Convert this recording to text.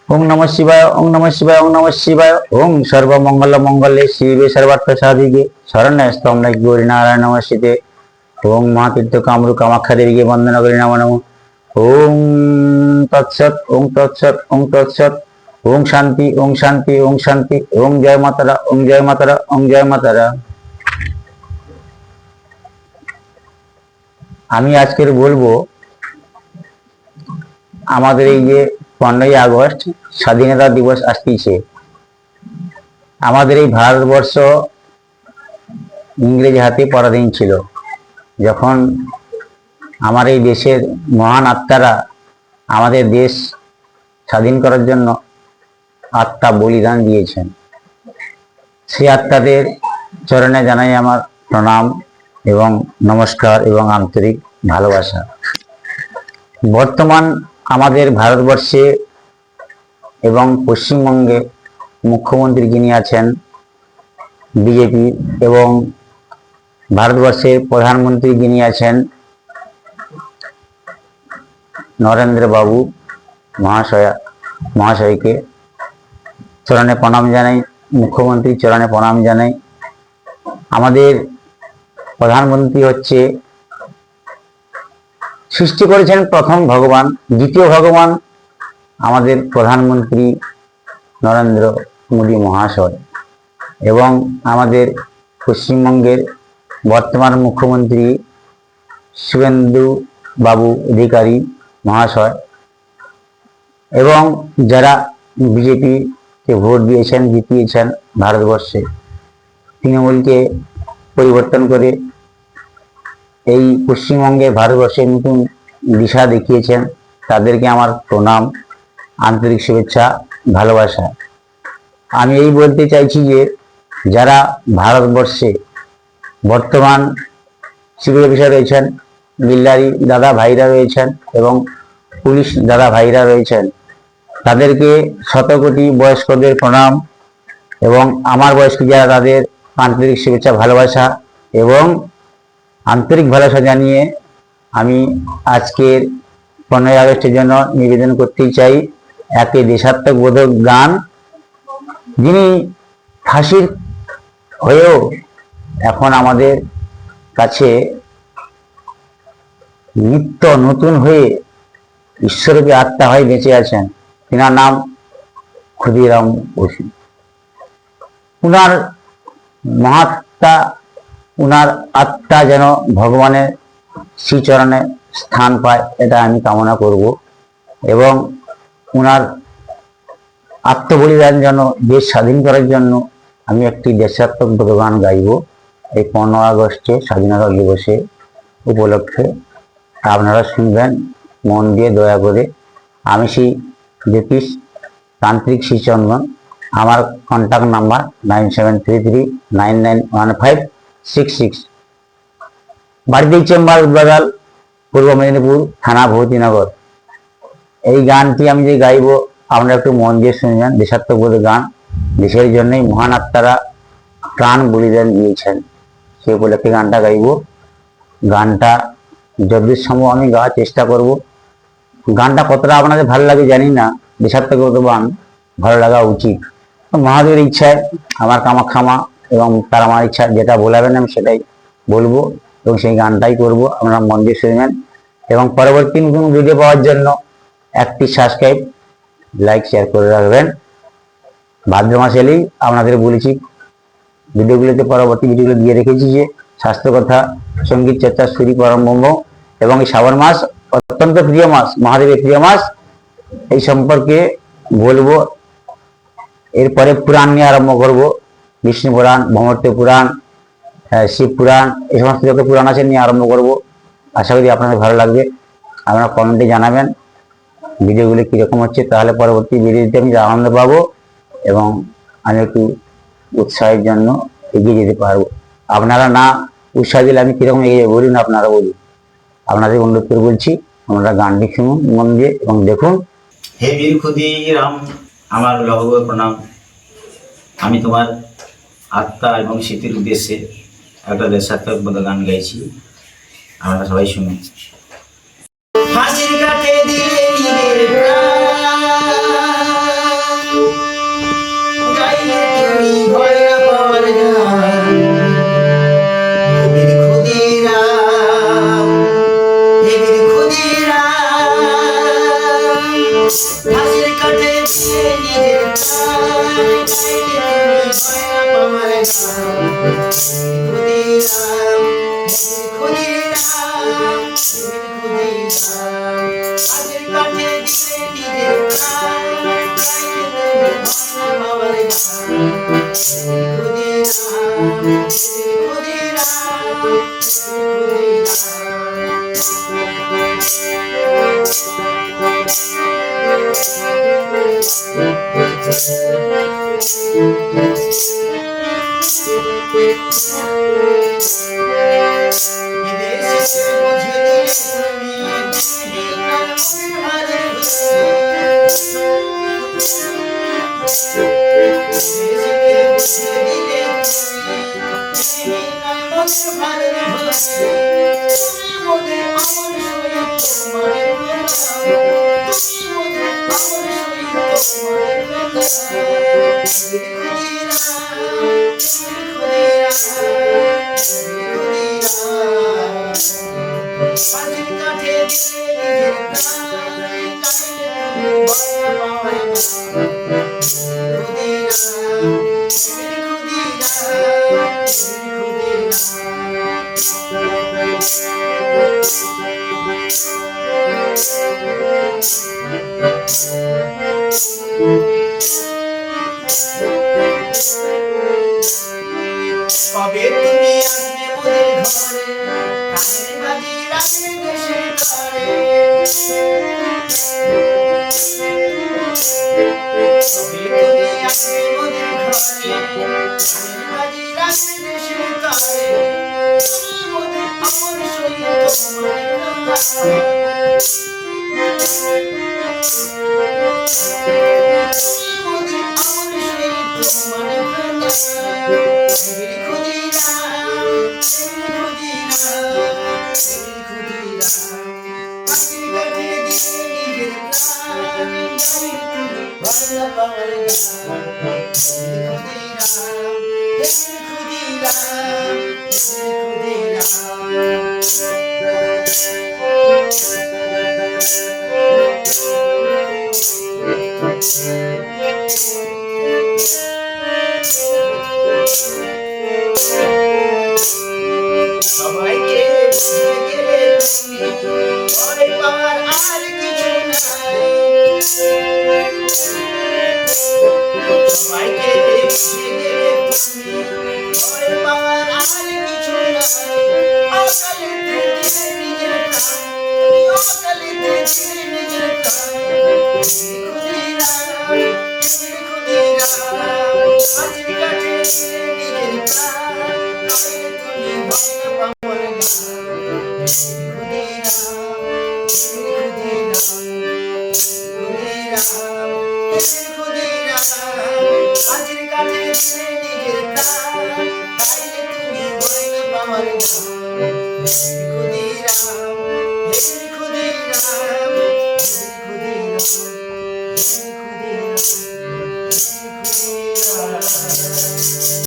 ओम नमः शिवाय ओम नमः शिवाय ओम नमः शिवाय ओम सर्वमंगल मंगले शिवे सर्वार्थ साधिके शरण्यस्तम गौरी नारायण नमस्ते ओम महातीर्थ कामरू कामाख्या देवी के वंदना करी नमो नमः ओम तत्सत ओम तत्सत ओम तत्सत ओम शांति ओम शांति ओम शांति ओम जय मातारा ओम जय मातारा ओम जय मातारा। আমি আজকের বলবো আমাদের এই যে 15ই আগস্ট স্বাধীনতা দিবস আসছে। আমাদের এই ভারতবর্ষ ইংরেজ হাতে পরাধীন ছিল। যখন আমার এই দেশের মহান আত্মারা আমাদের দেশ স্বাধীন করার জন্য আত্মা বলিদান দিয়েছেন, সেই আত্মাদের চরণে জানাই আমার প্রণাম এবং নমস্কার এবং আন্তরিক ভালোবাসা। বর্তমান আমাদের ভারতবর্ষে এবং পশ্চিমবঙ্গে মুখ্যমন্ত্রী যিনি আছেন বিজেপি এবং ভারতবর্ষের প্রধানমন্ত্রী যিনি আছেন নরেন্দ্র বাবু মহাশয়কে চরণে প্রণাম জানাই, মুখ্যমন্ত্রী চরণে প্রণাম জানাই। আমাদের প্রধানমন্ত্রী হচ্ছে সৃষ্টি করেছেন প্রথম ভগবান, দ্বিতীয় ভগবান আমাদের প্রধানমন্ত্রী নরেন্দ্র মোদী মহাশয় এবং আমাদের পশ্চিমবঙ্গের বর্তমান মুখ্যমন্ত্রী শুভেন্দু বাবু অধিকারী মহাশয় এবং যারা বিজেপিকে ভোট দিয়েছেন জিতিয়েছেন ভারতবর্ষে, তৃণমূলকে পরিবর্তন করে এই পশ্চিমবঙ্গে ভারতবর্ষের নতুন দিশা দেখিয়েছেন, তাদেরকে আমার প্রণাম, আন্তরিক শুভেচ্ছা, ভালোবাসা। আমি এই বলতে চাইছি যে যারা ভারতবর্ষে বর্তমান সিভিল অফিসার রয়েছেন, মিলিটারি দাদা ভাইরা রয়েছেন এবং পুলিশ দাদা ভাইরা রয়েছেন, তাদেরকে শতকোটি বয়স্কদের প্রণাম এবং আমার বয়স্ক যারা তাদের আন্তরিক শুভেচ্ছা ভালোবাসা এবং আন্তরিক ভালোবাসা জানিয়ে আমি আজকের 15ই আগস্টের জন্য নিবেদন করতে চাই একটি দেশাত্মবোধক গান। যিনি ফাঁসির হয়েও এখন আমাদের কাছে নিত্য নতুন হয়ে ঈশ্বরকে আত্মা হয়ে বেঁচে আছেন, তিনার নাম ক্ষুদিরাম বসু। উনার মহাত্মা, উনার আত্মা যেন ভগবানের শ্রীচরণে স্থান পায়, এটা আমি কামনা করব এবং উনার আত্মবলিদান যেন দেশ স্বাধীন করার জন্য আমি একটি দেশাত্মক গান গাইব এই 15 আগস্টে স্বাধীনতা দিবসে উপলক্ষে। আপনারা শুনবেন মন দিয়ে দয়া করে। আমি শ্রী জ্যোতিষ তান্ত্রিক শ্রীচন্দন, আমার কন্ট্যাক্ট নাম্বার 9733991566, বাড়িতেই চেম্বার, উদ্বাগাল, পূর্ব মেদিনীপুর, থানা ভৌতিনগর। এই গানটি আমি যে গাইব আপনারা একটু মন দিয়ে শুনবেন। দেশাত্মবোধক গান, দেশের জন্যই মহান আত্মারা প্রাণ বলিদান দিয়েছেন, সে উপলক্ষে গানটা গাইব। গানটা যতদূর সম্ভব আমি গাওয়ার চেষ্টা করব। গানটা কতটা আপনাদের ভালো লাগে জানি না, দেশাত্মবোধক গান ভালো লাগা উচিত। মহাদেবের ইচ্ছায় আমার কামাখ্যা মা এবং তার আমার ইচ্ছা যেটা বলাবেন আমি সেটাই বলবো এবং সেই গানটাই করব। আপনারা মন দিয়ে শুনবেন এবং পরবর্তী নতুন ভিডিও পাওয়ার জন্য একটি সাবস্ক্রাইব, লাইক, শেয়ার করে রাখবেন। ভাদ্র মাস এলেই আপনাদের বলেছি ভিডিওগুলোতে, পরবর্তী ভিডিওগুলো দিয়ে রেখেছি যে স্বাস্থ্য কথা, সঙ্গীত চর্চা, সুরি পরমব্রহ্ম এবং এই শ্রাবণ মাস অত্যন্ত প্রিয় মাস, মহাদেবের প্রিয় মাস, এই সম্পর্কে বলবো। এরপরে পুরাণ নিয়ে আরম্ভ করব, বিষ্ণু পুরাণ, ভ্রমর্ত পুরাণ, শিব পুরাণ, এই সমস্ত যত পুরাণ আছে নিয়ে আরম্ভ করব। আশা করি আপনাদের ভালো লাগবে। আপনারা কমেন্টে জানাবেন ভিডিওগুলো কীরকম হচ্ছে, তাহলে পরবর্তী ভিডিওতে আমি আনন্দ পাবো এবং আমি একটু উৎসাহের জন্য এগিয়ে যেতে পারবো। আপনারা না উৎসাহ দিলে আমি কীরকম এগিয়ে যাবো বলুন, আপনারা বলুন। আপনাদের অনুরোধ করে বলছি আপনারা গানটি শুনুন মন দিয়ে এবং দেখুন। হে বীর ক্ষুদিরাম, আমার লঘু প্রণাম। আমি তোমার আত্মা এবং স্মৃতির উদ্দেশ্যে একটা দেশাত্মবোধক গান গাইছি, আপনারা সবাই শুনুন। ফাঁসির কাঠে দিলে দিলে নিজের প্রাণ, গাইলে তুমি ভয়া পাওয়ার গান। ক্ষুদিরাম ক্ষুদিরাম ক্ষুদিরাম, হাতের কাছে দিলে নিজের প্রাণ, গাইলে তুমি ভয়া পাওয়ার গান। ক্ষুদিরাম ক্ষুদিরাম বিদেশে বুঝে দিলে তুমি দিনহীন মনের ভারে ভরে। তুমি মোদের আমল সহিত তোমার প্রণাম, তুমি মোদের আমল সহিত তোমার প্রণাম। ক্ষুদিরাম ক্ষুদিরাম ক্ষুদিরাম, পাখির কাঠে দিলে নিজের প্রাণ, গাইলে তুমি ভয়া পাওয়ার গান। ক্ষুদিরাম ক্ষুদিরাম কবে তুমি আসবে মোদের ঘরে, কানের বাজি রাখবে দেশের ঘরে। কবে তুমি আসবে মোদের ঘরে, কানের বাজি রাখবে দেশের ঘরে। তুমি মোদের আমল সহিত তোমার প্রণাম, তুমি মোদের আমল সহিত তোমার প্রণাম। ক্ষুদিরাম ক্ষুদিরাম ক্ষুদিরাম, পাখির কাঠে দিলে নিজের প্রাণ, গাইলে তুমি ভয়া পাওয়ার গান। ক্ষুদিরাম ক্ষুদিরাম সবাইকে বুঝে গেলে তুমি, ভয় পাওয়ার আর কিছু নাই। সবাইকে বুঝে গেলে তুমি, ভয় পাওয়ার আর কিছু নাই। অকালেতে দিলে নিজের প্রাণ, তুমি অকালেতে দিলে নিজের প্রাণ। ক্ষুদিরাম ক্ষুদিরাম, হাতের কাছে দিলে নিজের প্রাণ, গাইলে তুমি ভয়া পাওয়ার গান। ক্ষুদিরাম ক্ষুদিরাম ক্ষুদিরাম, হাতের কাছে দিলে নিজের প্রাণ, গাইলে তুমি ভয়া পাওয়ার গান। ক্ষুদিরাম